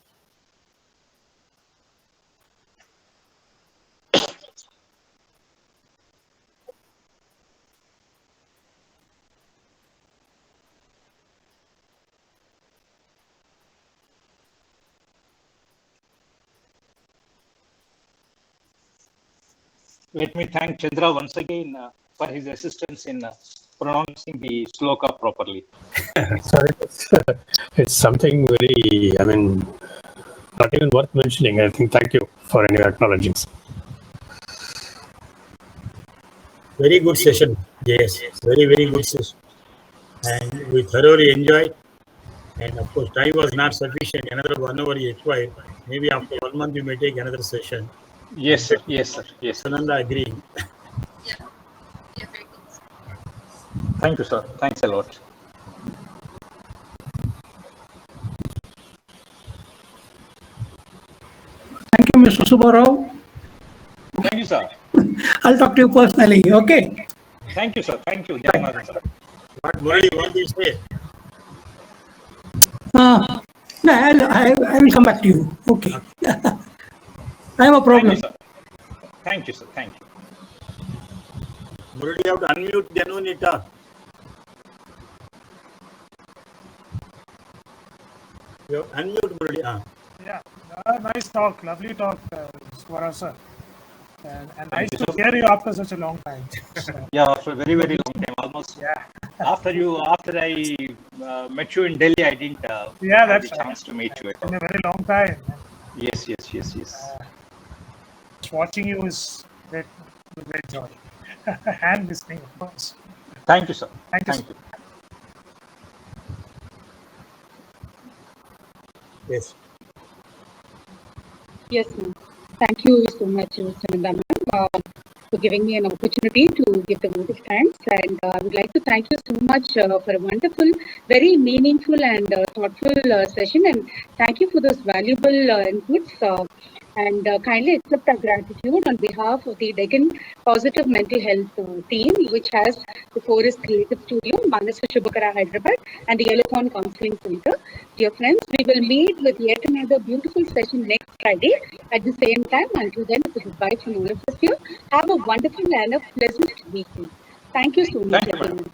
Let me thank Chandra once again for his assistance in pronouncing the sloka properly. Sorry, it's something very, not even worth mentioning. I think thank you for any acknowledgings. Very good session. Yes, very, very good session. And we thoroughly enjoyed. And of course, time was not sufficient. Another 1 hour is required. Maybe after 1 month, we may take another session. Yes, sir. Yes, sir. Yes. Sananda agreeing. Thank you, sir. Thanks a lot. Thank you, Mr. Subbarao. Thank you, sir. I'll talk to you personally. Okay. Thank you, sir. Thank you, Jagannath, sir. What Murali, what do you say? No, I will come back to you. Okay. I have a Thank problem. you, sir. Thank you, sir. Thank you. Murali, you have to unmute Janunita. You have unmute Murali. Yeah, nice talk, lovely talk, Swara sir. And nice you, to sir. hear you after such a long time. So, Yeah, after a very, very long time, almost. yeah, After I met you in Delhi, I didn't yeah, have that's the right. chance to meet you at In all. a very long time. Yes. Just watching you is great joy. And listening, of course. Thank you, sir. Thank you, Thank sir. you. Yes. Yes, ma'am. Thank you so much, Mr. Nanda, ma'am, for giving me an opportunity to give the vote of thanks. And I would like to thank you so much for a wonderful, very meaningful and thoughtful session. And thank you for those valuable inputs. And kindly accept our gratitude on behalf of the Deccan Positive Mental Health team, which has the Forest Creative Studio, Manasa Shubhakara, Hyderabad, and the Elephant Counseling Center. Dear friends, we will meet with yet another beautiful session next Friday at the same time. Until then, it's a goodbye from all of us here. Have a wonderful and a pleasant weekend. Thank you so much, Thank you, madam. everyone.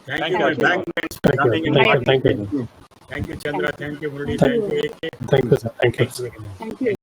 Thank you, my Thank you. backbench, for coming in. Thank you. Thank you. Thank you, Chandra. Thank you, Murali. Thank you, AK. Thank you, sir. Thank you. Thank you. Thank you.